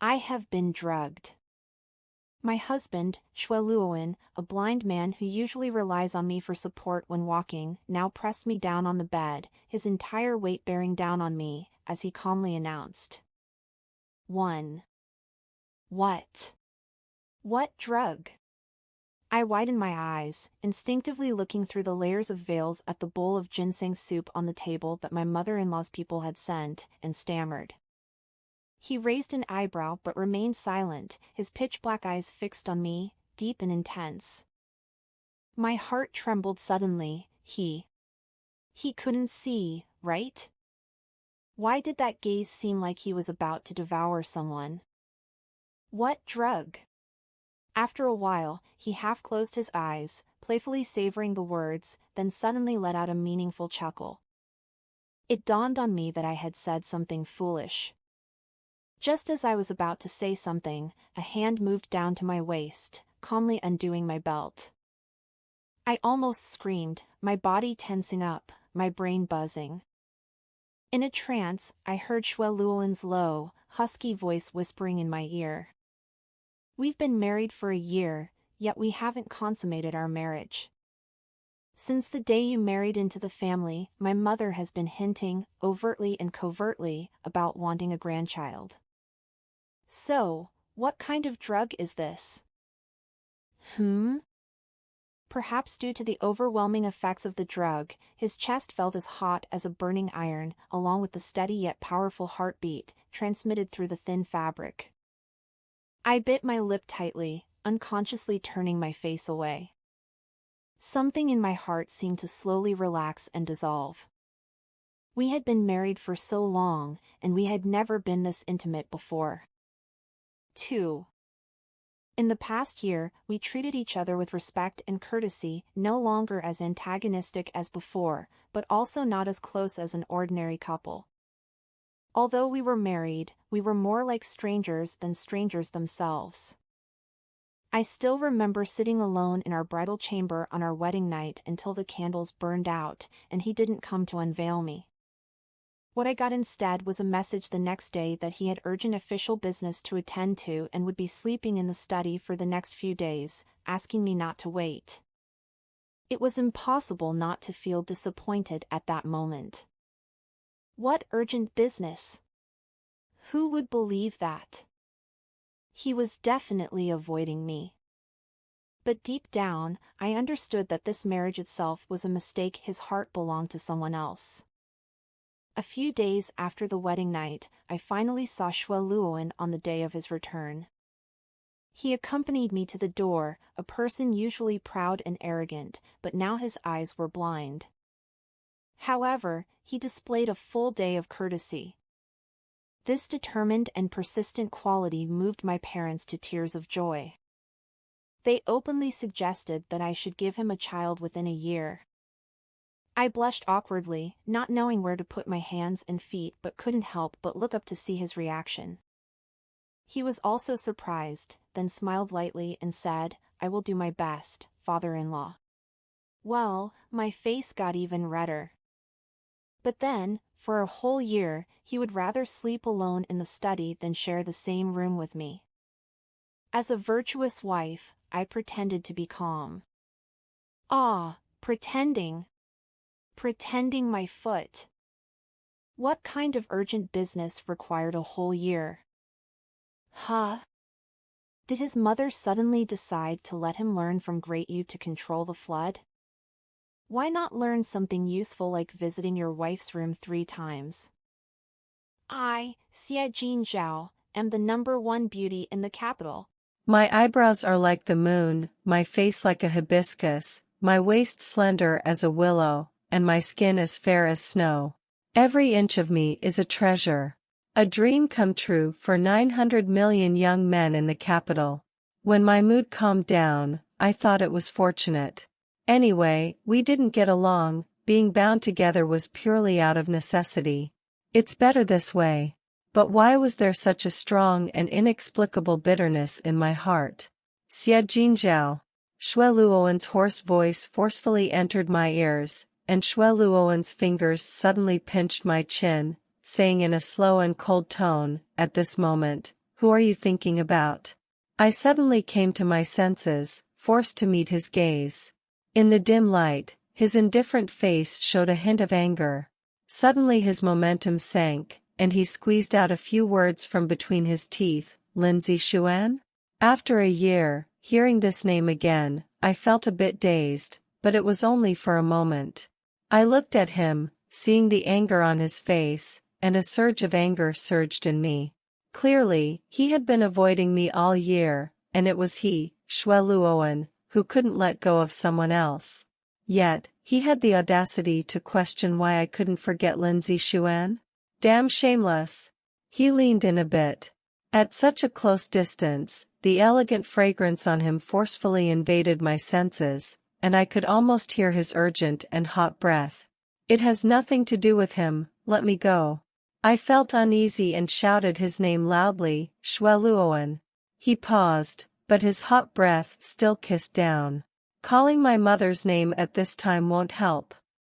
I have been drugged. My husband, Xue Luo'an, a blind man who usually relies on me for support when walking, now pressed me down on the bed, his entire weight bearing down on me, as he calmly announced. 1. What? What drug? I widened my eyes, instinctively looking through the layers of veils at the bowl of ginseng soup on the table that my mother-in-law's people had sent, and stammered. He raised an eyebrow but remained silent, his pitch-black eyes fixed on me, deep and intense. My heart trembled suddenly. He couldn't see, right? Why did that gaze seem like he was about to devour someone? What drug? After a while, he half closed his eyes, playfully savoring the words, then suddenly let out a meaningful chuckle. It dawned on me that I had said something foolish. Just as I was about to say something, a hand moved down to my waist, calmly undoing my belt. I almost screamed, my body tensing up, my brain buzzing. In a trance, I heard Xue Luo'an's low, husky voice whispering in my ear. We've been married for a year, yet we haven't consummated our marriage. Since the day you married into the family, my mother has been hinting, overtly and covertly, about wanting a grandchild. So, what kind of drug is this? Perhaps due to the overwhelming effects of the drug, his chest felt as hot as a burning iron, along with the steady yet powerful heartbeat, transmitted through the thin fabric. I bit my lip tightly, unconsciously turning my face away. Something in my heart seemed to slowly relax and dissolve. We had been married for so long, and we had never been this intimate before. 2. In the past year, we treated each other with respect and courtesy, no longer as antagonistic as before, but also not as close as an ordinary couple. Although we were married, we were more like strangers than strangers themselves. I still remember sitting alone in our bridal chamber on our wedding night until the candles burned out, and he didn't come to unveil me. What I got instead was a message the next day that he had urgent official business to attend to and would be sleeping in the study for the next few days, asking me not to wait. It was impossible not to feel disappointed at that moment. What urgent business? Who would believe that? He was definitely avoiding me. But deep down, I understood that this marriage itself was a mistake. His heart belonged to someone else. A few days after the wedding night, I finally saw Xue Luo'an on the day of his return. He accompanied me to the door, a person usually proud and arrogant, but now his eyes were blind. However, he displayed a full day of courtesy. This determined and persistent quality moved my parents to tears of joy. They openly suggested that I should give him a child within a year. I blushed awkwardly, not knowing where to put my hands and feet, but couldn't help but look up to see his reaction. He was also surprised, then smiled lightly and said, "I will do my best, father-in-law." Well, my face got even redder. But then, for a whole year, he would rather sleep alone in the study than share the same room with me. As a virtuous wife, I pretended to be calm. Pretending my foot. What kind of urgent business required a whole year? Did his mother suddenly decide to let him learn from Great Yu to control the flood? Why not learn something useful like visiting your wife's room 3 times? I, Xie Jinzhao, am the #1 beauty in the capital. My eyebrows are like the moon, my face like a hibiscus, my waist slender as a willow, and my skin as fair as snow. Every inch of me is a treasure. A dream come true for 900 million young men in the capital. When my mood calmed down, I thought it was fortunate. Anyway, we didn't get along, being bound together was purely out of necessity. It's better this way. But why was there such a strong and inexplicable bitterness in my heart? Xie Jinzhao. Xue Luo'an's hoarse voice forcefully entered my ears, and Xue Luo'an's fingers suddenly pinched my chin, saying in a slow and cold tone, "At this moment, Who are you thinking about? I suddenly came to my senses, forced to meet his gaze. In the dim light, his indifferent face showed a hint of anger. Suddenly his momentum sank, and he squeezed out a few words from between his teeth. Lindsay Xuan? After a year, hearing this name again, I felt a bit dazed, but it was only for a moment. I looked at him, seeing the anger on his face, and a surge of anger surged in me. Clearly, he had been avoiding me all year, and it was he, Xue Luo'an, who couldn't let go of someone else. Yet, he had the audacity to question why I couldn't forget Lindsay Xuan? Damn shameless! He leaned in a bit. At such a close distance, the elegant fragrance on him forcefully invaded my senses, and I could almost hear his urgent and hot breath. It has nothing to do with him, let me go. I felt uneasy and shouted his name loudly, Xue Luo'an. He paused, but his hot breath still kissed down. Calling my mother's name at this time won't help.